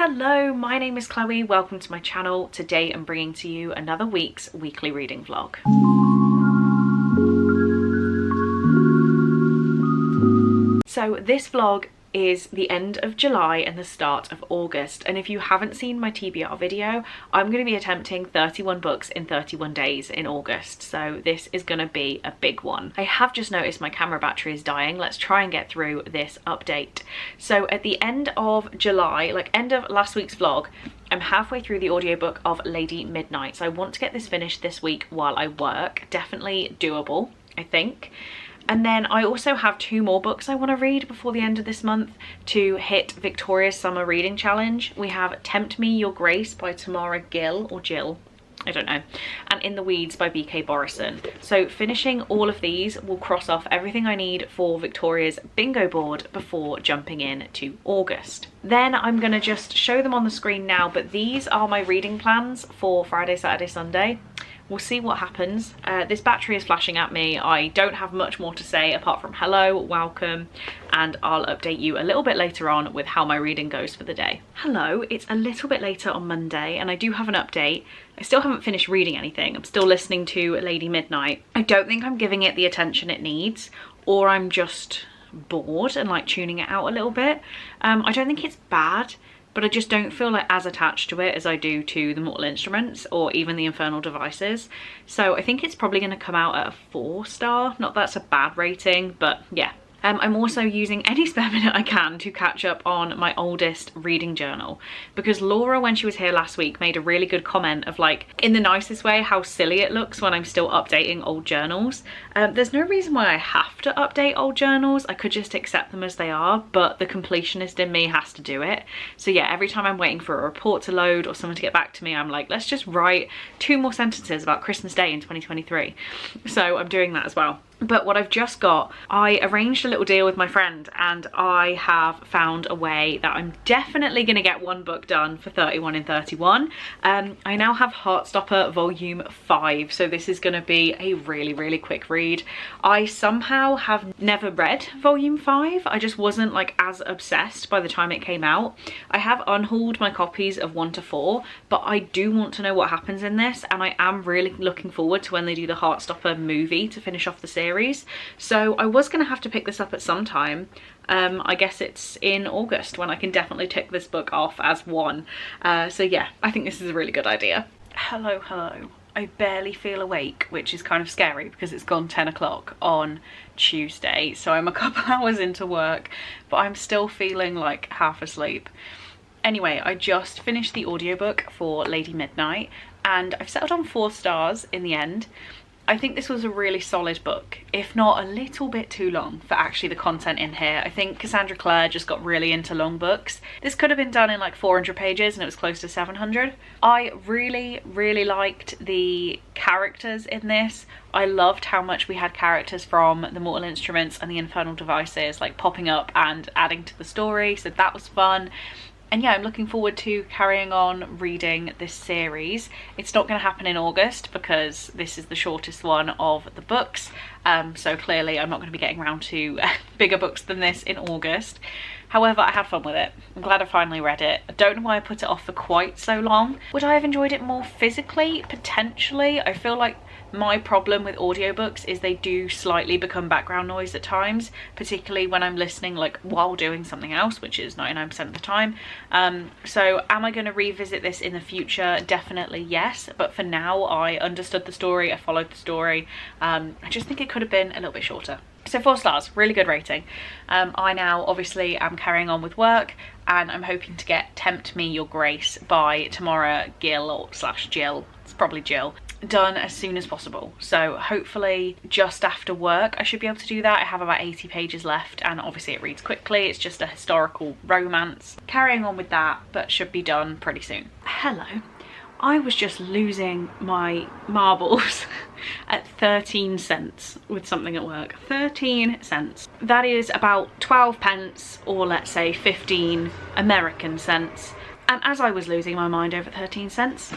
Hello, my name is Chloe. Welcome to my channel. Today I'm bringing to you another week's weekly reading vlog. So this vlog is the end of July and the start of August, and if you haven't seen my TBR video, I'm going to be attempting 31 books in 31 days in August, so this is going to be a big one. I have just noticed my camera battery is dying. Let's try and get through this update. So at the end of July, like end of last week's vlog, I'm halfway through the audiobook of Lady Midnight, so I want to get this finished this week while I work. Definitely doable, I think. And then I also have 2 more books I want to read before the end of this month to hit Victoria's Summer Reading Challenge. We have Tempt Me Your Grace by Tamara Gill, or Jill, I don't know, and In the Weeds by BK Borison. So finishing all of these will cross off everything I need for Victoria's bingo board before jumping in to August. Then I'm going to just show them on the screen now, but these are my reading plans for Friday, Saturday, Sunday. We'll see what happens. This battery is flashing at me. I don't have much more to say apart from hello, welcome, and I'll update you a little bit later on with how my reading goes for the day. Hello, it's a little bit later on Monday and I do have an update. I still haven't finished reading anything. I'm still listening to Lady Midnight. I don't think I'm giving it the attention it needs, or I'm just bored and like tuning it out a little bit. I don't think it's bad, but I just don't feel like as attached to it as I do to the Mortal Instruments or even the Infernal Devices. So I think it's probably going to come out at a 4-star. Not that that's a bad rating, but yeah. I'm also using any spare minute I can to catch up on my oldest reading journal, because Laura, when she was here last week, made a really good comment of, like, in the nicest way, how silly it looks when I'm still updating old journals. There's no reason why I have to update old journals. I could just accept them as they are, but the completionist in me has to do it. So yeah, every time I'm waiting for a report to load or someone to get back to me, I'm like, let's just write 2 more sentences about Christmas Day in 2023. So I'm doing that as well. But what I've just got, I arranged a little deal with my friend and I have found a way that I'm definitely going to get 1 book done for 31 in 31. I now have Heartstopper Volume 5, so this is going to be a really quick read. I somehow have never read Volume 5. I just wasn't like as obsessed by the time it came out. I have unhauled my copies of 1 to 4, but I do want to know what happens in this, and I am really looking forward to when they do the Heartstopper movie to finish off the series. So I was going to have to pick this up at some time. I guess it's in August when I can definitely tick this book off as one. So yeah, I think this is a really good idea. Hello. I barely feel awake, which is kind of scary because it's gone 10 o'clock on Tuesday. So I'm a couple hours into work, but I'm still feeling like half asleep. Anyway, I just finished the audiobook for Lady Midnight and I've settled on 4 stars in the end. I think this was a really solid book, if not a little bit too long for actually the content in here. I think Cassandra Clare just got really into long books. This could have been done in like 400 pages and it was close to 700. I really liked the characters in this. I loved how much we had characters from the Mortal Instruments and the Infernal Devices like popping up and adding to the story, so that was fun. And yeah, I'm looking forward to carrying on reading this series. It's not going to happen in August because this is the shortest one of the books. So clearly I'm not going to be getting around to bigger books than this in August. However, I had fun with it. I'm glad I finally read it. I don't know why I put it off for quite so long. Would I have enjoyed it more physically? Potentially. I feel like my problem with audiobooks is they do slightly become background noise at times, particularly when I'm listening like while doing something else, which is 99% of the time. So am I going to revisit this in the future? Definitely yes, but for now I understood the story, I followed the story. I just think it could have been a little bit shorter. So 4 stars, really good rating. I now obviously am carrying on with work and I'm hoping to get Tempt Me Your Grace by Tamara Gill or / Jill, it's probably Jill, done as soon as possible. So hopefully just after work I should be able to do that. I have about 80 pages left and obviously it reads quickly. It's just a historical romance. Carrying on with that, but should be done pretty soon. Hello. I was just losing my marbles at 13 cents with something at work. 13 cents. That is about 12 pence, or let's say 15 American cents. And as I was losing my mind over 13 cents,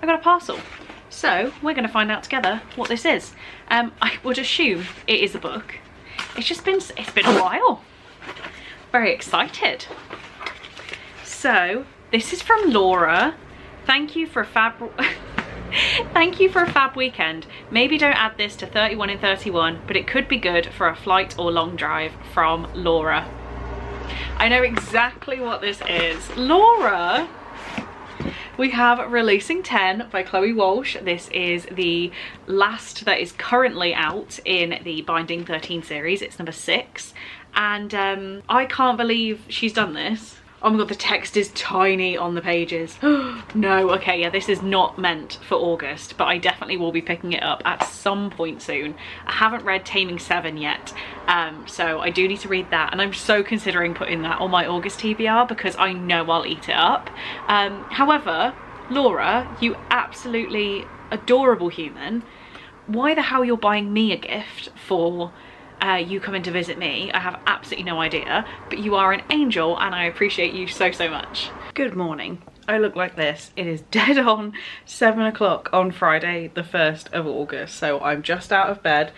I got a parcel. So we're going to find out together what this is. I would assume it is a book. It's been a while. Very excited. So This is from Laura. Thank you for a fab... Thank you for a fab weekend. Maybe don't add this to 31 in 31, but it could be good for a flight or long drive, from Laura. I know exactly what this is. Laura! We have Releasing 10 by Chloe Walsh. This is the last that is currently out in the Binding 13 series. It's number 6. And I can't believe she's done this. Oh my god, the text is tiny on the pages. No, okay, yeah, this is not meant for August, but I definitely will be picking it up at some point soon. I haven't read Taming 7 yet, so I do need to read that, and I'm so considering putting that on my August TBR because I know I'll eat it up. However, Laura, you absolutely adorable human, why the hell you're buying me a gift for you coming to visit me, I have absolutely no idea, but you are an angel and I appreciate you so, so much. Good morning. I look like this. It is dead on 7 o'clock on Friday, the 1st of August, so I'm just out of bed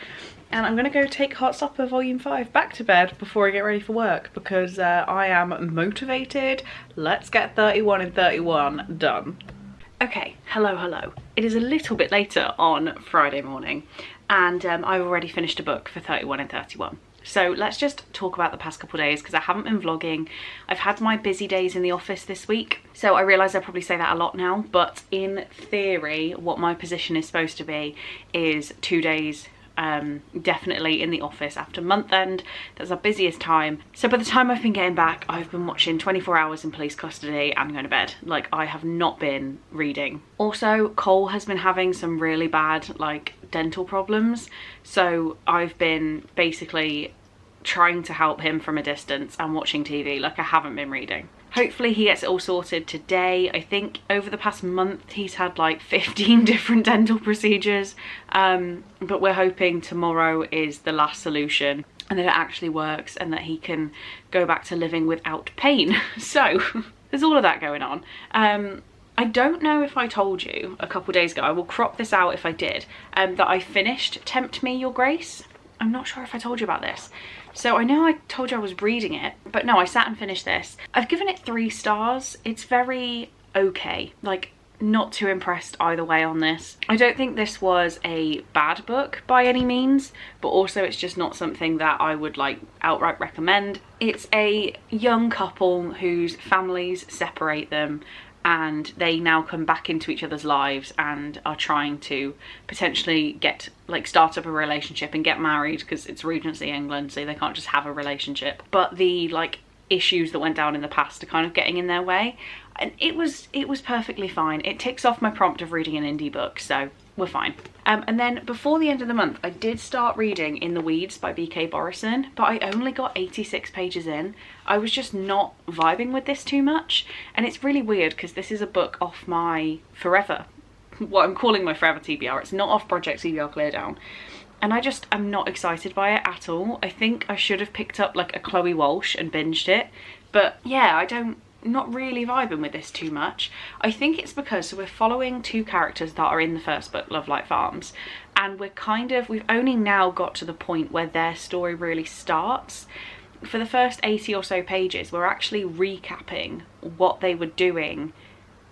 and I'm gonna go take Heartstopper Volume 5 back to bed before I get ready for work because I am motivated. Let's get 31 in 31 done. Okay, hello. It is a little bit later on Friday morning and I've already finished a book for 31 and 31. So let's just talk about the past couple of days because I haven't been vlogging. I've had my busy days in the office this week. So I realise I probably say that a lot now, but in theory, what my position is supposed to be is 2 days definitely in the office after month end. That's our busiest time. So by the time I've been getting back, I've been watching 24 Hours in police custody and going to bed. Like, I have not been reading. Also, Cole has been having some really bad like dental problems, so I've been basically trying to help him from a distance and watching TV. Like, I haven't been reading. Hopefully he gets it all sorted today. I think over the past month he's had like 15 different dental procedures, but we're hoping tomorrow is the last solution and that it actually works and that he can go back to living without pain. So there's all of that going on. I don't know if I told you a couple days ago, I will crop this out if I did, that I finished Tempt Me, Your Grace. I'm not sure if I told you about this. So I know I told you I was reading it, but no, I sat and finished this. I've given it 3 stars. It's very okay. Like, not too impressed either way on this. I don't think this was a bad book by any means, but also it's just not something that I would like outright recommend. It's a young couple whose families separate them and they now come back into each other's lives and are trying to potentially get like start up a relationship and get married because it's Regency England, so they can't just have a relationship. But the like issues that went down in the past are kind of getting in their way, and it was perfectly fine. It ticks off my prompt of reading an indie book, so we're fine. And then before the end of the month, I did start reading In the Weeds by B.K. Borison, but I only got 86 pages in. I was just not vibing with this too much, and it's really weird because this is a book off my forever, what I'm calling my forever TBR. It's not off Project TBR Clear Down, and I'm not excited by it at all. I think I should have picked up like a Chloe Walsh and binged it, but yeah, not really vibing with this too much. I think it's because we're following 2 characters that are in the first book, Love Light Farms, and we've only now got to the point where their story really starts. For the first 80 or so pages, we're actually recapping what they were doing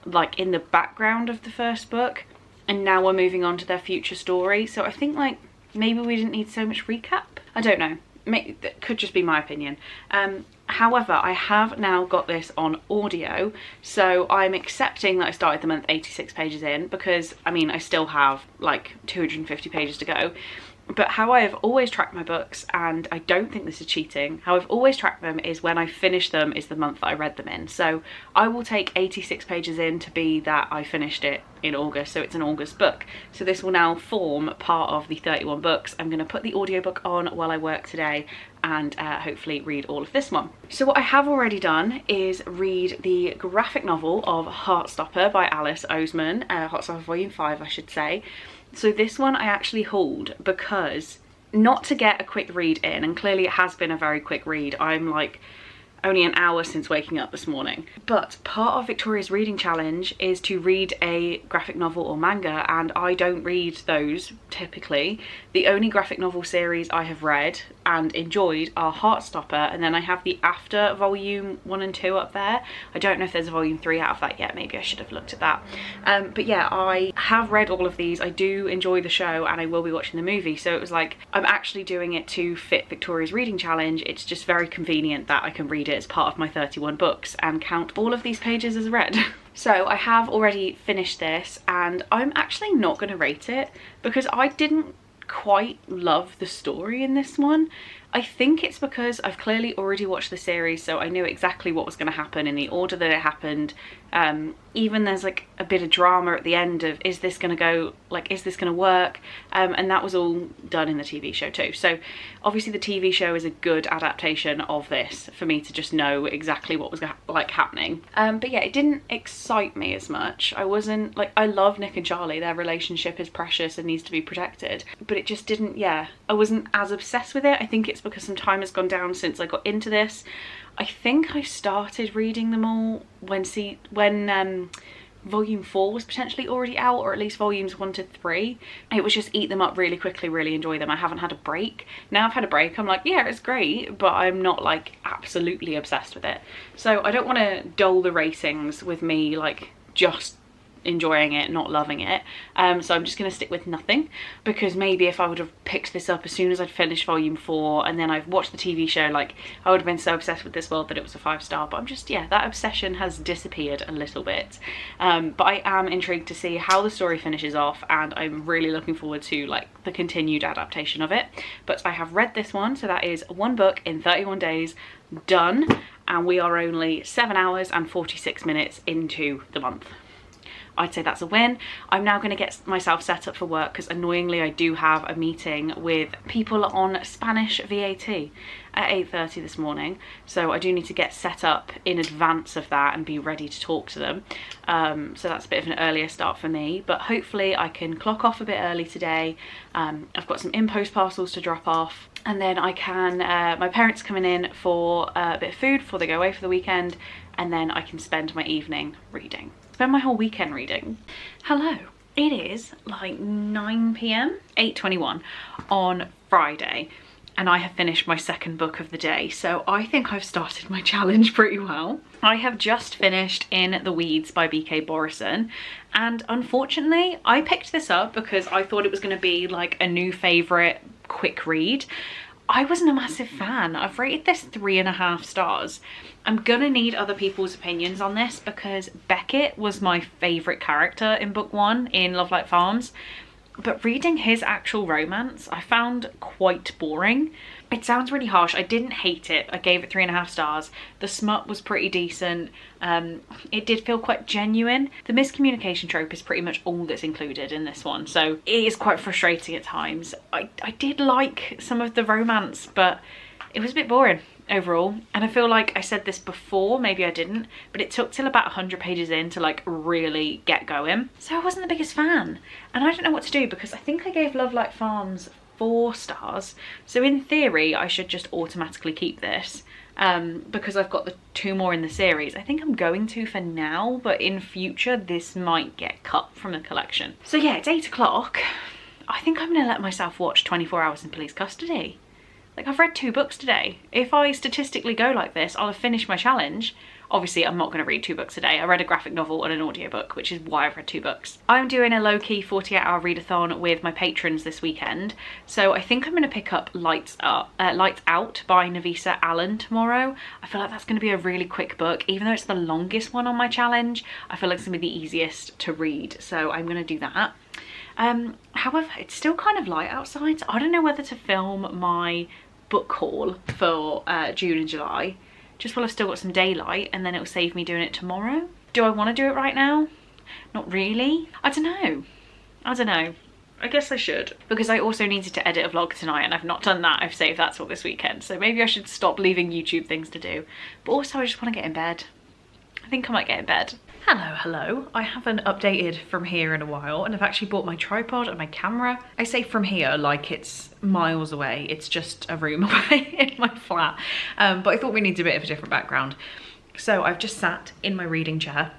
like in the background of the first book, and now we're moving on to their future story. So I think like maybe we didn't need so much recap. I don't know. That could just be my opinion. However, I have now got this on audio, so I'm accepting that I started the month 86 pages in because, I mean, I still have like 250 pages to go. But how I have always tracked my books, and I don't think this is cheating, how I've always tracked them is when I finish them is the month that I read them in. So I will take 86 pages in to be that I finished it in August, so it's an August book. So this will now form part of the 31 books. I'm going to put the audiobook on while I work today and hopefully read all of this one. So what I have already done is read the graphic novel of Heartstopper by Alice Oseman, Heartstopper Volume 5 I should say. So this one I actually hauled because, not to get a quick read in, and clearly it has been a very quick read. I'm like only an hour since waking up this morning. But part of Victoria's reading challenge is to read a graphic novel or manga, and I don't read those typically. The only graphic novel series I have read and enjoyed are Heartstopper, and then I have the After volume 1 and 2 up there. I don't know if there's a volume 3 out of that yet, maybe I should have looked at that. But yeah, I have read all of these. I do enjoy the show and I will be watching the movie, so it was like I'm actually doing it to fit Victoria's reading challenge. It's just very convenient that I can read it as part of my 31 books and count all of these pages as read. So I have already finished this and I'm actually not going to rate it because I didn't quite love the story in this one. I think it's because I've clearly already watched the series, so I knew exactly what was going to happen in the order that it happened. Even there's like a bit of drama at the end of, is this going to go, like, is this going to work? And that was all done in the TV show too. So obviously the TV show is a good adaptation of this for me to just know exactly what was like happening. But yeah, it didn't excite me as much. I wasn't like, I love Nick and Charlie. Their relationship is precious and needs to be protected, but it just didn't, yeah, I wasn't as obsessed with it. I think it's because some time has gone down since I got into this. I think I started reading them all when volume 4 was potentially already out, or at least volumes 1 to 3. It was just eat them up really quickly, really enjoy them. I haven't had a break. Now I've had a break, I'm like, yeah, it's great, but I'm not like absolutely obsessed with it. So I don't want to dull the ratings with me like just enjoying it, not loving it. So I'm just going to stick with nothing, because maybe if I would have picked this up as soon as I'd finished volume 4 and then I've watched the TV show, like I would have been so obsessed with this world that it was a 5-star. But I'm just, yeah, that obsession has disappeared a little bit. But I am intrigued to see how the story finishes off, and I'm really looking forward to like the continued adaptation of it. But I have read this one, so that is 1 book in 31 days done, and we are only 7 hours and 46 minutes into the month. I'd say that's a win. I'm now going to get myself set up for work because annoyingly I do have a meeting with people on Spanish VAT at 8:30 this morning, so I do need to get set up in advance of that and be ready to talk to them. So that's a bit of an earlier start for me, but hopefully I can clock off a bit early today. I've got some in-post parcels to drop off, and then I can, my parents are coming in for a bit of food before they go away for the weekend, and then I can spend my evening reading. Spend my whole weekend reading. Hello. It is like 9 p.m, 8:21 on Friday, and I have finished my second book of the day, so I think I've started my challenge pretty well. I have just finished In the Weeds by B.K. Borison, and unfortunately I picked this up because I thought it was going to be like a new favourite quick read. I wasn't a massive fan. I've rated this 3.5 stars. I'm gonna need other people's opinions on this because Beckett was my favourite character in book 1 in Love Like Farms, but reading his actual romance I found quite boring. It sounds really harsh. I didn't hate it. I gave it 3.5 stars. The smut was pretty decent. It did feel quite genuine. The miscommunication trope is pretty much all that's included in this one, so it is quite frustrating at times. I did like some of the romance, but it was a bit boring overall, and I feel like I said this before, maybe I didn't, but it took till about 100 pages in to like really get going, so I wasn't the biggest fan, and I don't know what to do because I think I gave Love Like Farms 4 stars, so in theory I should just automatically keep this because I've got the 2 more in the series. I think I'm going to for now, but in future this might get cut from the collection. So yeah, it's 8 o'clock. I think I'm gonna let myself watch 24 Hours in Police Custody. Like, I've read 2 books today. If I statistically go like this, I'll have finished my challenge. Obviously, I'm not going to read 2 books a day. I read a graphic novel and an audiobook, which is why I've read 2 books. I'm doing a low-key 48-hour readathon with my patrons this weekend, so I think I'm going to pick up Lights Out by Nafisa Allen tomorrow. I feel like that's going to be a really quick book. Even though it's the longest one on my challenge, I feel like it's going to be the easiest to read, so I'm going to do that. However, it's still kind of light outside, so I don't know whether to film my book haul for June and July just while I've still got some daylight, and then it'll save me doing it tomorrow. Do I want to do it right now? Not really. I don't know. I guess I should, because I also needed to edit a vlog tonight and I've not done that. I've saved that till this weekend, so maybe I should stop leaving YouTube things to do. But also I just want to get in bed. I think I might get in bed. Hello. I haven't updated from here in a while, and I've actually bought my tripod and my camera. I say from here like it's miles away. It's just a room away in my flat. But I thought we needed a bit of a different background. So I've just sat in my reading chair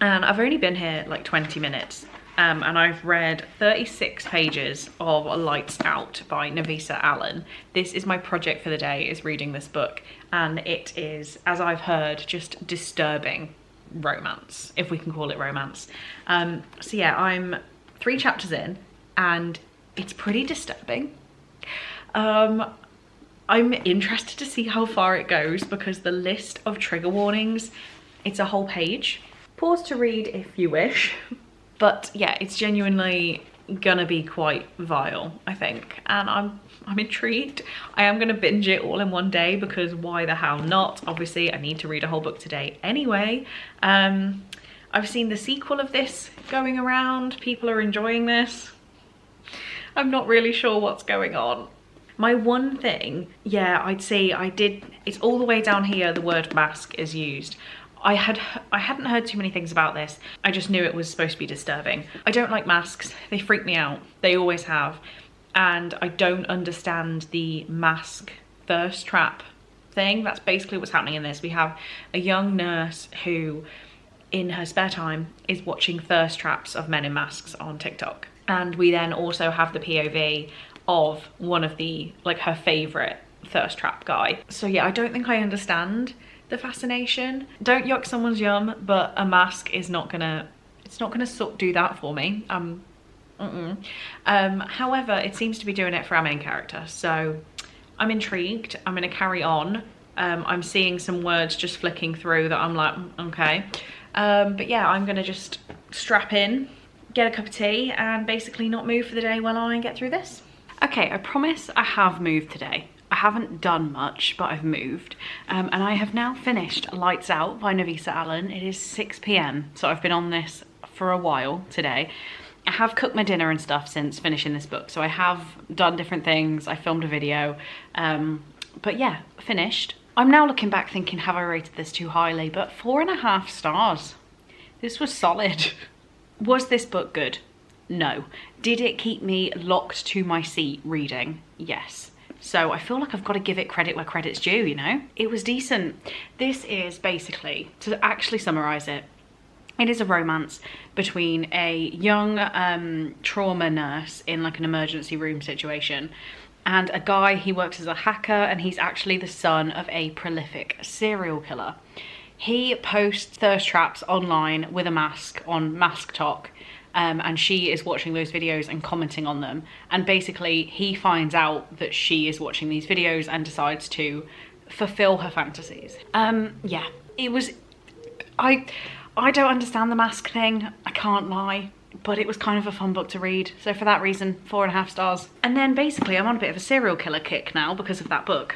and I've only been here like 20 minutes. And I've read 36 pages of Lights Out by Navisa Allen. This is my project for the day, is reading this book. And it is, as I've heard, just disturbing romance, if we can call it romance. So yeah, I'm 3 chapters in and it's pretty disturbing. I'm interested to see how far it goes because the list of trigger warnings, it's a whole page. Pause to read if you wish. But yeah, it's genuinely gonna be quite vile, I think, and I'm intrigued. I am gonna binge it all in one day because why the hell not? Obviously, I need to read a whole book today anyway. I've seen the sequel of this going around. People are enjoying this. I'm not really sure what's going on. My one thing, yeah, I'd say it's all the way down here, the word mask is used. I hadn't heard too many things about this. I just knew it was supposed to be disturbing. I don't like masks. They freak me out. They always have. And I don't understand the mask thirst trap thing. That's basically what's happening in this. We have a young nurse who, in her spare time, is watching thirst traps of men in masks on TikTok. And we then also have the POV of one of the, like, her favorite thirst trap guy. So yeah, I don't think I understand the fascination. Don't yuck someone's yum, but a mask is not gonna, it's not gonna do that for me. However, it seems to be doing it for our main character, so I'm intrigued. I'm gonna carry on. I'm seeing some words just flicking through that I'm like, okay. But yeah, I'm gonna just strap in, get a cup of tea, and basically not move for the day while I get through this. Okay, I promise I have moved today. I haven't done much, but I've moved. And I have now finished Lights Out by Navisa Allen. It is 6 PM, so I've been on this for a while today. I have cooked my dinner and stuff since finishing this book, so I have done different things. I filmed a video, but yeah, finished. I'm now looking back thinking, have I rated this too highly? But 4.5 stars. This was solid. Was this book good? No. Did it keep me locked to my seat reading? Yes. So I feel like I've got to give it credit where credit's due, you know? It was decent. This is basically, to actually summarise it, it is a romance between a young trauma nurse in like an emergency room situation and a guy. He works as a hacker and he's actually the son of a prolific serial killer. He posts thirst traps online with a mask on Mask Talk. And she is watching those videos and commenting on them. And basically he finds out that she is watching these videos and decides to fulfill her fantasies. Yeah, it was, I don't understand the mask thing, I can't lie, but it was kind of a fun book to read. So for that reason, 4.5 stars. And then basically I'm on a bit of a serial killer kick now because of that book.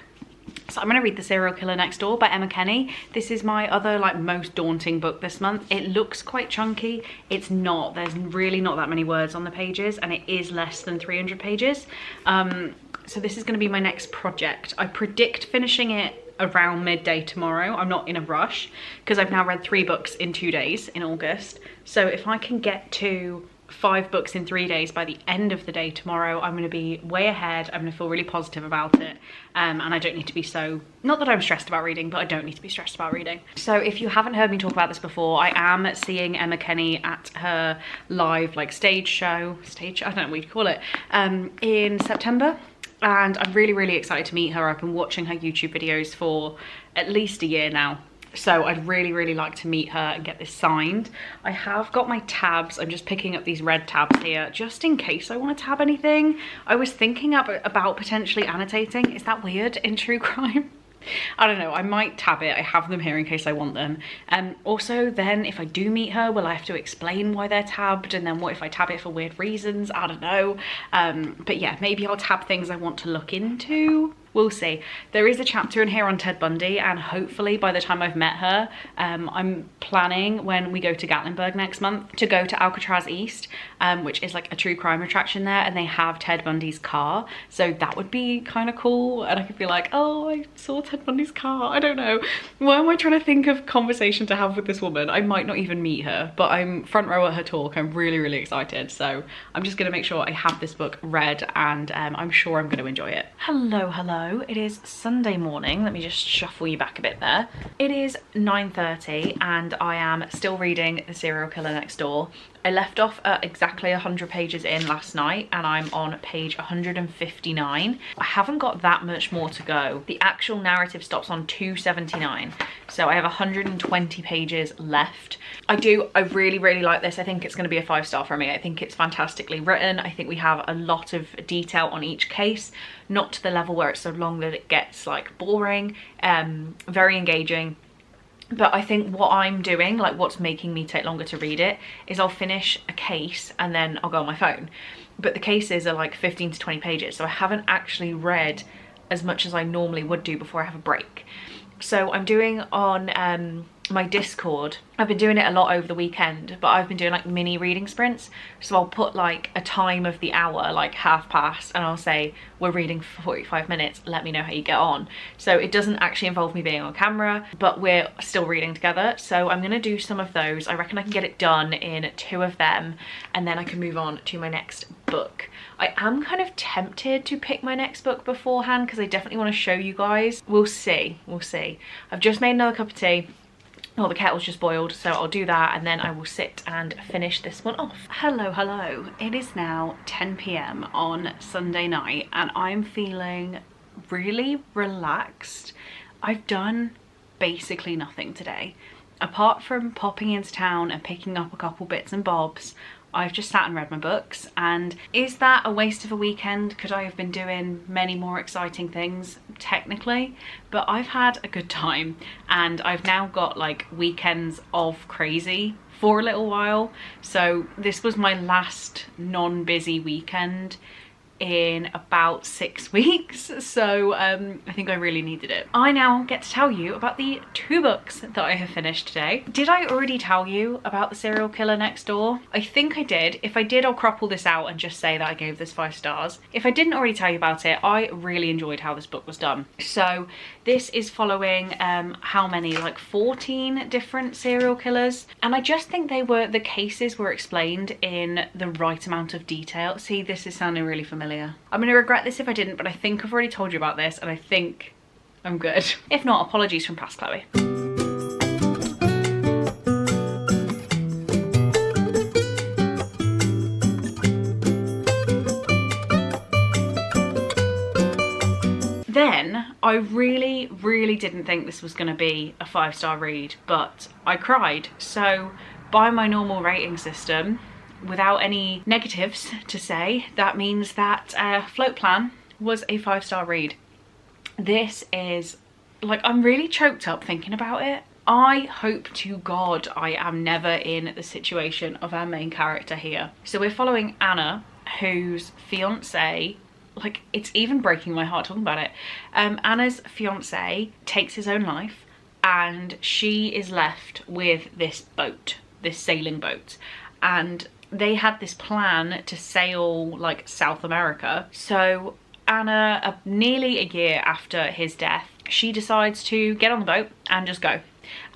So I'm gonna read The Serial Killer Next Door by Emma Kenny. This is my other like most daunting book this month. It looks quite chunky. It's not, there's really not that many words on the pages and it is less than 300 pages. So this is gonna be my next project. I predict finishing it around midday tomorrow. I'm not in a rush because I've now read 3 books in 2 days in August. So if I can get to 5 books in 3 days by the end of the day tomorrow, I'm going to be way ahead. I'm going to feel really positive about it, and I don't need to be so, not that I'm stressed about reading, but I don't need to be stressed about reading. So if you haven't heard me talk about this before, I am seeing Emma Kenny at her live like stage show, I don't know what you call it, in September, and I'm really excited to meet her. I've been watching her YouTube videos for at least a year now. So I'd really like to meet her and get this signed. I have got my tabs. I'm just picking up these red tabs here just in case I want to tab anything. I was thinking about potentially annotating. Is that weird in true crime? I don't know, I might tab it. I have them here in case I want them. Also then if I do meet her, will I have to explain why they're tabbed? And then what if I tab it for weird reasons? I don't know. But yeah, maybe I'll tab things I want to look into. We'll see. There is a chapter in here on Ted Bundy, and hopefully by the time I've met her, I'm planning when we go to Gatlinburg next month to go to Alcatraz East, which is like a true crime attraction there, and they have Ted Bundy's car. So that would be kind of cool, and I could be like, oh, I saw Ted Bundy's car. I don't know. Why am I trying to think of conversation to have with this woman? I might not even meet her, but I'm front row at her talk. I'm really, really excited. So I'm just gonna make sure I have this book read, and I'm sure I'm gonna enjoy it. Hello. It is Sunday morning. Let me just shuffle you back a bit there. It is 9:30 and I am still reading The Serial Killer Next Door. I left off at exactly 100 pages in last night and I'm on page 159. I haven't got that much more to go. The actual narrative stops on 279. So I have 120 pages left. I really, really like this. I think it's going to be a 5-star for me. I think it's fantastically written. I think we have a lot of detail on each case, not to the level where it's so long that it gets like boring, very engaging. But I think what I'm doing, like what's making me take longer to read it, is I'll finish a case and then I'll go on my phone. But the cases are like 15 to 20 pages, so I haven't actually read as much as I normally would do before I have a break. So I'm doing on my Discord, I've been doing it a lot over the weekend, but I've been doing like mini reading sprints. So I'll put like a time of the hour, like past, and I'll say, we're reading for 45 minutes, let me know how you get on. So it doesn't actually involve me being on camera, but we're still reading together. So I'm gonna do some of those. I reckon I can get it done in 2 of them, and then I can move on to my next book. I am kind of tempted to pick my next book beforehand because I definitely want to show you guys. We'll see. I've just made another cup of tea. Well, the kettle's just boiled, so I'll do that and then I will sit and finish this one off. Hello. It is now 10 p.m. on Sunday night and I'm feeling really relaxed. I've done basically nothing today. Apart from popping into town and picking up a couple bits and bobs, I've just sat and read my books. And is that a waste of a weekend? Could I have been doing many more exciting things? Technically, but I've had a good time and I've now got like weekends of crazy for a little while. So this was my last non-busy weekend in about 6 weeks, so I think I really needed it. I now get to tell you about the 2 books that I have finished today. Did I already tell you about The Serial Killer Next Door? I think I did. If I did, I'll crop all this out and just say that I gave this 5 stars. If I didn't already tell you about it, I really enjoyed how this book was done. So this is following how many, like 14 different serial killers, and I just think the cases were explained in the right amount of detail. See, this is sounding really familiar. I'm gonna regret this if I didn't, but I think I've already told you about this and I think I'm good. If not, apologies from past Chloe. Then I really didn't think this was gonna be a 5-star read, but I cried. So by my normal rating system, without any negatives to say, that means that Float Plan was a 5-star read. This is, like, I'm really choked up thinking about it. I hope to God I am never in the situation of our main character here. So we're following Anna, whose fiance, like, it's even breaking my heart talking about it. Anna's fiance takes his own life and she is left with this boat, this sailing boat. And they had this plan to sail like South America. So Anna, nearly a year after his death, she decides to get on the boat and just go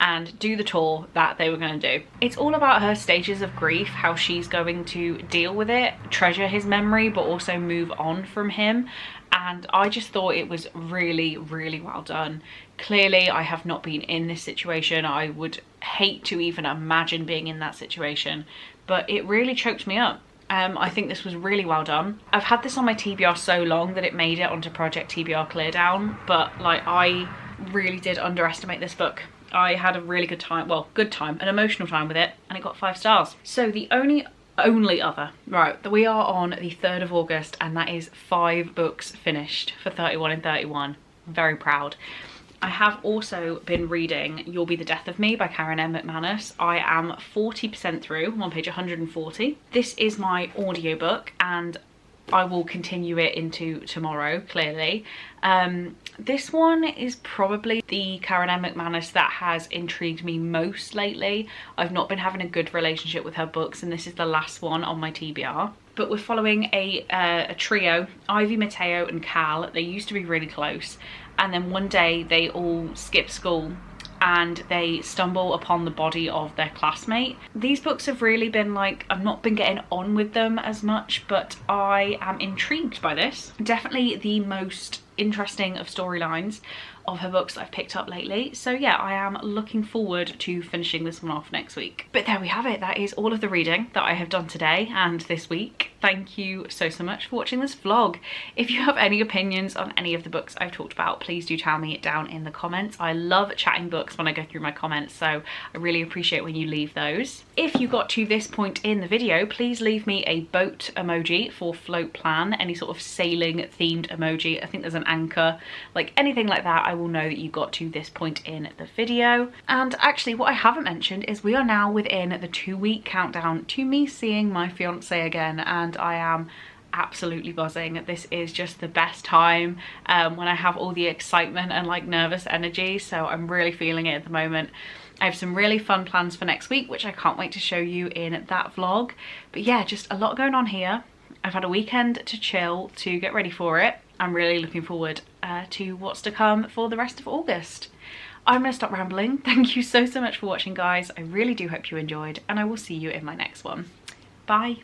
and do the tour that they were going to do. It's all about her stages of grief, how she's going to deal with it, treasure his memory, but also move on from him. And I just thought it was really well done. Clearly, I have not been in this situation. I would hate to even imagine being in that situation, but it really choked me up. I think this was really well done. I've had this on my TBR so long that it made it onto Project TBR Clear Down, but like I really did underestimate this book. I had a really good time, well, good time, an emotional time with it, and it got 5 stars. So the only other, right, we are on the 3rd of August, and that is 5 books finished for 31 in 31. Very proud. I have also been reading You'll Be the Death of Me by Karen M. McManus. I am 40% through, I'm on page 140. This is my audiobook, and I will continue it into tomorrow, clearly. This one is probably the Karen M. McManus that has intrigued me most lately. I've not been having a good relationship with her books, and this is the last one on my TBR. But we're following a trio, Ivy, Mateo and Cal. They used to be really close, and then one day they all skip school and they stumble upon the body of their classmate. These books have really been like, I've not been getting on with them as much, but I am intrigued by this. Definitely the most interesting of storylines of her books that I've picked up lately. So yeah, I am looking forward to finishing this one off next week. But there we have it. That is all of the reading that I have done today and this week. Thank you so much for watching this vlog. If you have any opinions on any of the books I've talked about, please do tell me down in the comments. I love chatting books when I go through my comments, so I really appreciate when you leave those. If you got to this point in the video, please leave me a boat emoji for float plan, any sort of sailing themed emoji. I think there's an anchor, like anything like that. I will know that you got to this point in the video. And actually what I haven't mentioned is we are now within the 2-week countdown to me seeing my fiance again, and I am absolutely buzzing. This is just the best time when I have all the excitement and like nervous energy, so I'm really feeling it at the moment. I have some really fun plans for next week, which I can't wait to show you in that vlog. But yeah, just a lot going on here. I've had a weekend to chill, to get ready for it. I'm really looking forward to what's to come for the rest of August. I'm gonna stop rambling. Thank you so much for watching, guys. I really do hope you enjoyed, and I will see you in my next one. Bye.